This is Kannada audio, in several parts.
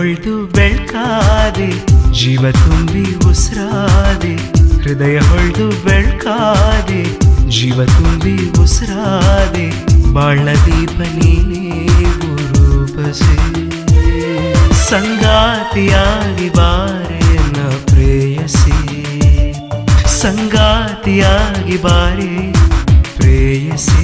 ಹೊಳ್ದು ಬೆಳ್ಕಾದೆ ಜೀವ ತುಂಬಿ ಉಸಿರಾದೆ ಹೃದಯ ಹೊಳ್ದು ಬೆಳ್ಕಾದೆ ಜೀವ ತುಂಬಿ ಉಸಿರಾದೆ ಬಾಳ ದೀಪ ನೀನೇ ರೂಪಸೆ ಸಂಗಾತಿಯಾಗಿ ಬಾರೆಯನ್ನ ಪ್ರೇಯಸಿ ಸಂಗಾತಿಯಾಗಿ ಬಾರೆ ಪ್ರೇಯಸಿ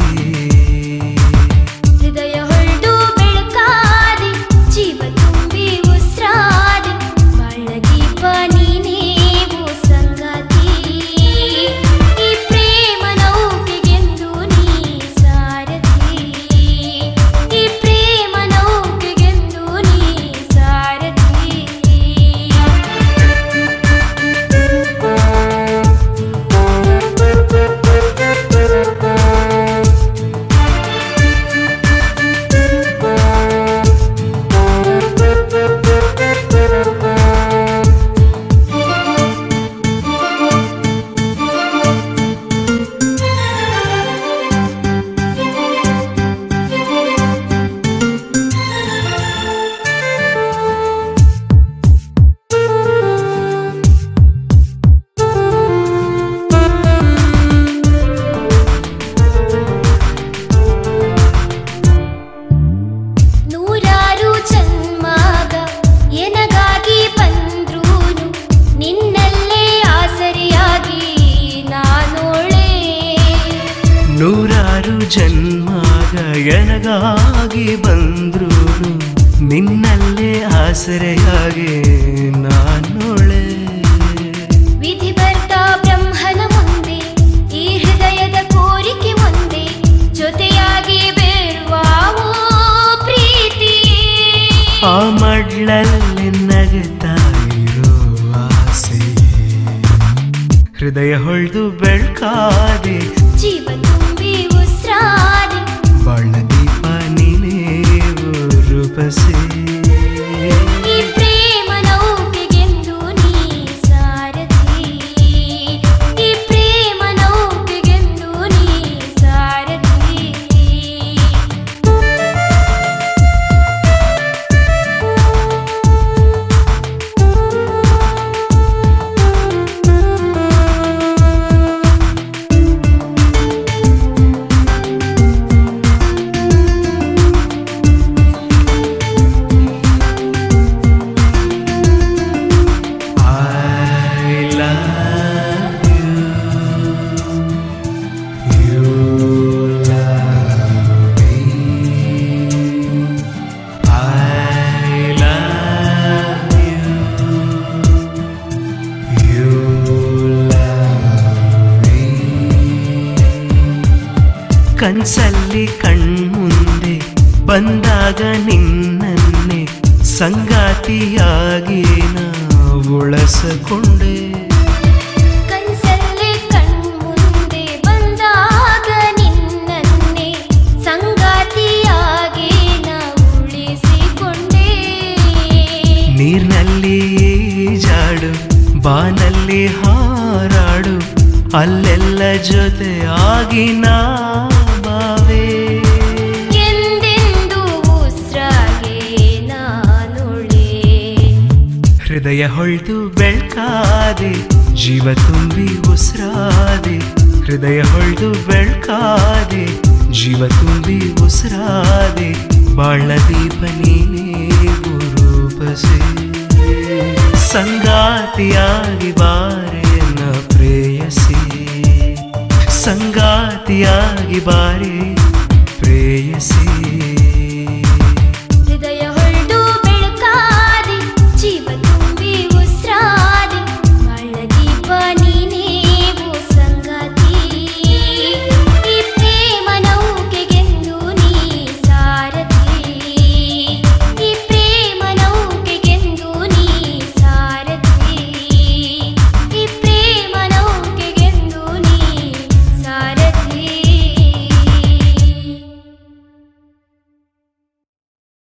ನೂರಾರು ಜನ್ಮಾಗ ಎನಗಾಗಿ ಬಂದ್ರು ನಿನ್ನಲ್ಲೇ ಆಸರೆಯಾಗಿ ನಾನೊಳೆ ವಿಧಿ ಬರ್ತಾ ಬ್ರಹ್ಮನ ಮುಂದೆ ಈ ಹೃದಯದ ಕೋರಿಕೆ ಒಂದೇ ಜೊತೆಯಾಗಿ ಬೇರುವಾವೋ ಪ್ರೀತಿ ಆ ಮಡ್ಲಲ್ಲಿ ನಗುತ್ತಾ ಇರೋ ಆಸೆ ಹೃದಯ ಹೊಳ್ದು ಬೆಳ್ಕಾದೆ ಜೀವ ತುಂಬಿ ಉಸಿರಾದೆ ಬಾಳ ದೀಪ ನೀನೇ ರೂಪಸೆ ಈ ಪ್ರೇಮ ನೌಕೆಗೆಂದು ನೀ ಸಾರಥಿ ಈ ಪ್ರೇಮ ನೌಕೆಗೆಂದು ನೀ ಸಾರಥಿ ಕನ್ಸಲ್ಲಿ ಕಣ್ಮುಂದೆ ಬಂದಾಗ ನಿನ್ನನ್ನೇ ಸಂಗಾತಿಯಾಗಿ ನಾ ಉಳಸಕೊಂಡೆ ಕನ್ಸಲ್ಲಿ ಕಣ್ಮುಂದೆ ಬಂದಾಗ ನಿನ್ನನ್ನೇ ಸಂಗಾತಿಯಾಗಿ ನಾ ಉಳಿಸಿಕೊಂಡೆ ನೀರ್ನಲ್ಲಿ ಜಾಡು ಬಾನಲ್ಲಿ ಹಾರಾಡು ಅಲ್ಲೆಲ್ಲ ಜೊತೆಯಾಗಿ ನಾ ಬಾವೆ ಎಂದೆಂದು ಉಸ್ರಾಗೆ ನಾನೊಳೆ ಹೃದಯ ಹೊಳ್ದು ಬೆಳ್ಕಾದೆ ಜೀವ ತುಂಬಿ ಉಸಿರಾದೆ ಹೃದಯ ಹೊಳ್ದು ಬೆಳ್ಕಾದೆ ಜೀವ ತುಂಬಿ ಉಸಿರಾದೆ ಬಾಳ ದೀಪ ನೀನೇ ರೂಪಸೆ ಸಂಗಾತಿಯಾಗಿ ಬಾರೆಯನ್ನ ಪ್ರೇಯಸಿ ಸಂಗಾತಿಯಾಗಿ ಬಾರೆ